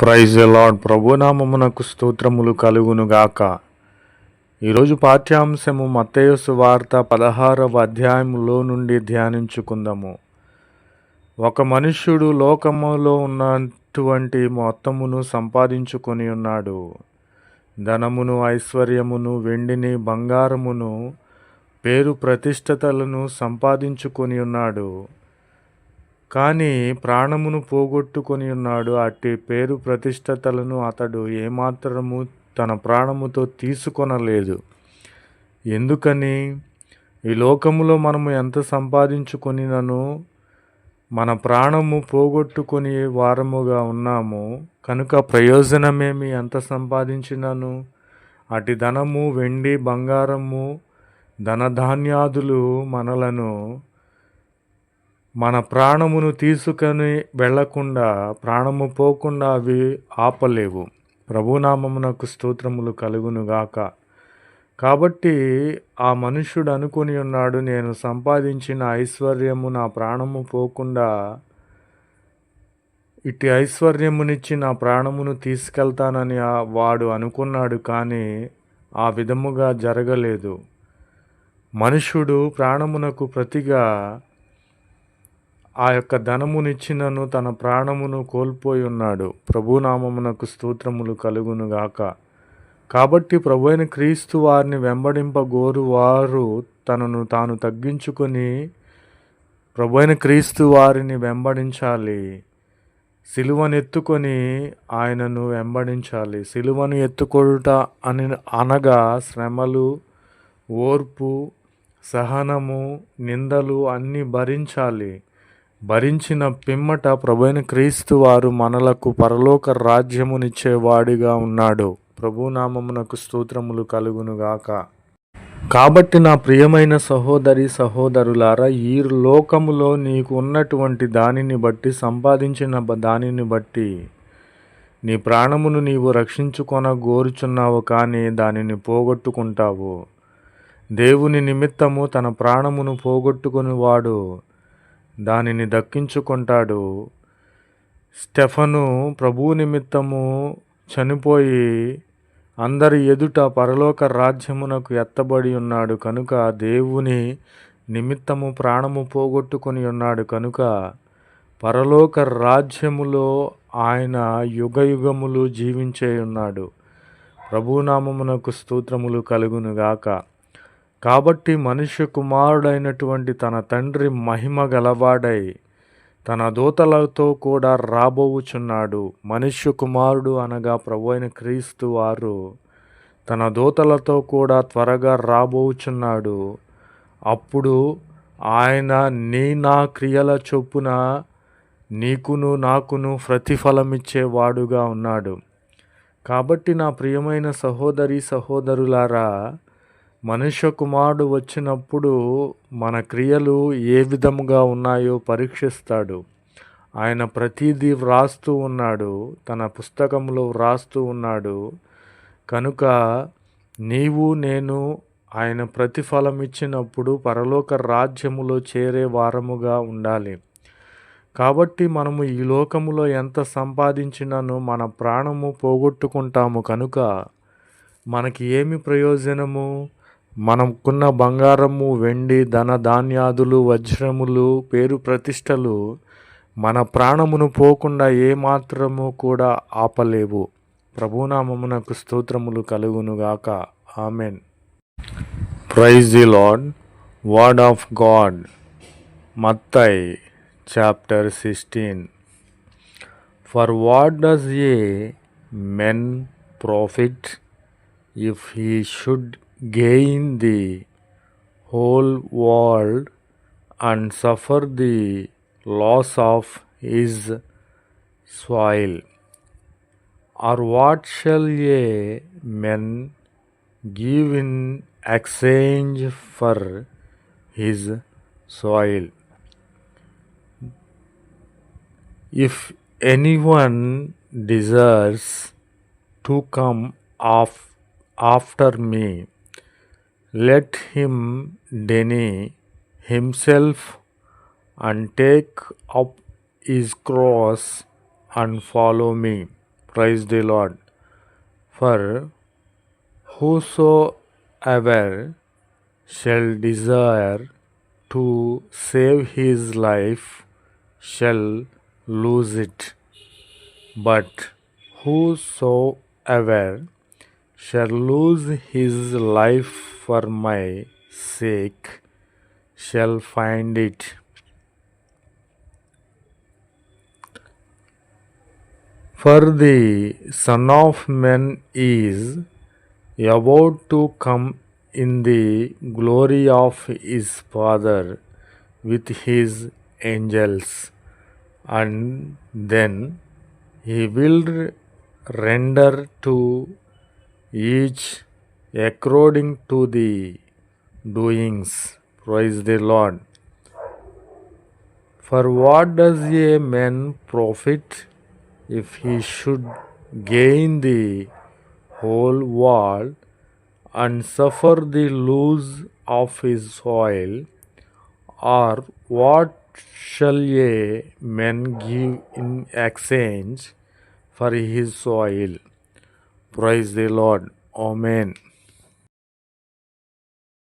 Praise the lord. ప్రభునామమునకు స్తోత్రములు కలుగునుగాక. ఈరోజు పాఠ్యాంశము మత్తయి సువార్త 16వ అధ్యాయములో నుండి ధ్యానించుకుందాము. ఒక మనుష్యుడు లోకములో ఉన్నటువంటి మొత్తమును సంపాదించుకొని ఉన్నాడు. ధనమును, ఐశ్వర్యమును, వెండిని, బంగారమును, పేరు ప్రతిష్టతలను సంపాదించుకొని ఉన్నాడు. కానీ ప్రాణమును పోగొట్టుకొని ఉన్నాడు. అట్టి పేరు ప్రతిష్టతలను అతడు ఏమాత్రము తన ప్రాణముతో తీసుకొనలేదు. ఎందుకని? ఈ లోకములో మనము ఎంత సంపాదించుకొనినను మన ప్రాణము పోగొట్టుకొని వారముగా ఉన్నాము. కనుక ప్రయోజనమేమి? ఎంత సంపాదించినను అటు ధనము, వెండి, బంగారము, ధనధాన్యాదులు మన ప్రాణమును తీసుకొని వెళ్లకుండా, ప్రాణము పోకుండా అవి ఆపలేవు. ప్రభునామమునకు స్తోత్రములు కలుగునుగాక. కాబట్టి ఆ మనుష్యుడు అనుకుని ఉన్నాడు, నేను సంపాదించిన ఐశ్వర్యము నా ప్రాణము పోకుండా ఇటు ఐశ్వర్యమునిచ్చి నా ప్రాణమును తీసుకెళ్తానని వాడు అనుకున్నాడు. కానీ ఆ విధముగా జరగలేదు. మనుష్యుడు ప్రాణమునకు ప్రతిగా ఆ యొక్క ధనమునిచ్చినను తన ప్రాణమును కోల్పోయి ఉన్నాడు. ప్రభునామమునకు స్తోత్రములు కలుగునుగాక. కాబట్టి ప్రభు అయిన క్రీస్తు వారిని వెంబడింపగోరు వారు తనను తాను తగ్గించుకొని ప్రభు అయిన క్రీస్తు వారిని వెంబడించాలి. సిలువను ఎత్తుకొని ఆయనను వెంబడించాలి. సిలువను ఎత్తుకొనుట అనగా శ్రమలు, ఓర్పు, సహనము, నిందలు అన్నీ భరించాలి. భరించిన పిమ్మట ప్రభువైన క్రీస్తు వారు మనలకు పరలోక రాజ్యమునిచ్చేవాడిగా ఉన్నాడు. ప్రభునామమునకు స్తోత్రములు కలుగునుగాక. కాబట్టి నా ప్రియమైన సహోదరి సహోదరులారా, ఈ లోకములో నీకు ఉన్నటువంటి దానిని బట్టి, సంపాదించిన దానిని బట్టి నీ ప్రాణమును నీవు రక్షించుకొన గోరుచున్నావు, కానీ దానిని పోగొట్టుకుంటావు. దేవుని నిమిత్తము తన ప్రాణమును పోగొట్టుకుని వాడు దానిని దక్కించుకుంటాడు. స్టెఫను ప్రభువు నిమిత్తము చనిపోయి అందరి ఎదుట పరలోక రాజ్యమునకు ఎత్తబడి ఉన్నాడు. కనుక దేవుని నిమిత్తము ప్రాణము పోగొట్టుకొని ఉన్నాడు. కనుక పరలోక రాజ్యములో ఆయన యుగయుగములు జీవించే ఉన్నాడు. ప్రభునామమునకు స్తోత్రములు కలుగునుగాక. కాబట్టి మనుష్య కుమారుడైనటువంటి తన తండ్రి మహిమ గలవాడై తన దూతలతో కూడా రాబోవుచున్నాడు. మనుష్య కుమారుడు అనగా ప్రభువైన క్రీస్తు వారు తన దూతలతో కూడా త్వరగా రాబోవుచున్నాడు. అప్పుడు ఆయన నా క్రియల చొప్పున నీకును నాకును ప్రతిఫలమిచ్చేవాడుగా ఉన్నాడు. కాబట్టి నా ప్రియమైన సహోదరి సహోదరులారా, మనుష్య కుమారుడు వచ్చినప్పుడు మన క్రియలు ఏ విధముగా ఉన్నాయో పరీక్షిస్తాడు. ఆయన ప్రతిదీ వ్రాస్తూ ఉన్నాడు, తన పుస్తకంలో వ్రాస్తూ ఉన్నాడు. కనుక నీవు నేను ఆయన ప్రతిఫలం ఇచ్చినప్పుడు పరలోక రాజ్యములో చేరే వారముగా ఉండాలి. కాబట్టి మనము ఈ లోకములో ఎంత సంపాదించినను మన ప్రాణము పోగొట్టుకుంటాము. కనుక మనకి ఏమి ప్రయోజనము? మనకున్న బంగారము, వెండి, ధనధాన్యాదులు, వజ్రములు, పేరు ప్రతిష్టలు మన ప్రాణమును పోకుండా ఏమాత్రము కూడా ఆపలేవు. ప్రభునామమునకు స్తోత్రములు కలుగునుగాక. Amen. Praise the Lord. Word of God. మత్తయి chapter 16. For what does a man profit if he should gain the whole world and suffer the loss of his soul? Or what shall a man give in exchange for his soul? If anyone desires to come after me, let him deny himself and take up his cross and follow me. Praise the Lord. For whosoever shall desire to save his life shall lose it, but whosoever shall lose his life for my sake shall find it. For the Son of Man is about to come in the glory of his Father with his angels, and then he will render to each according to the doings. Praise the Lord. For what does a man profit if he should gain the whole world and suffer the loss of his soul? Or what shall a man give in exchange for his soul? Praise the Lord. Amen.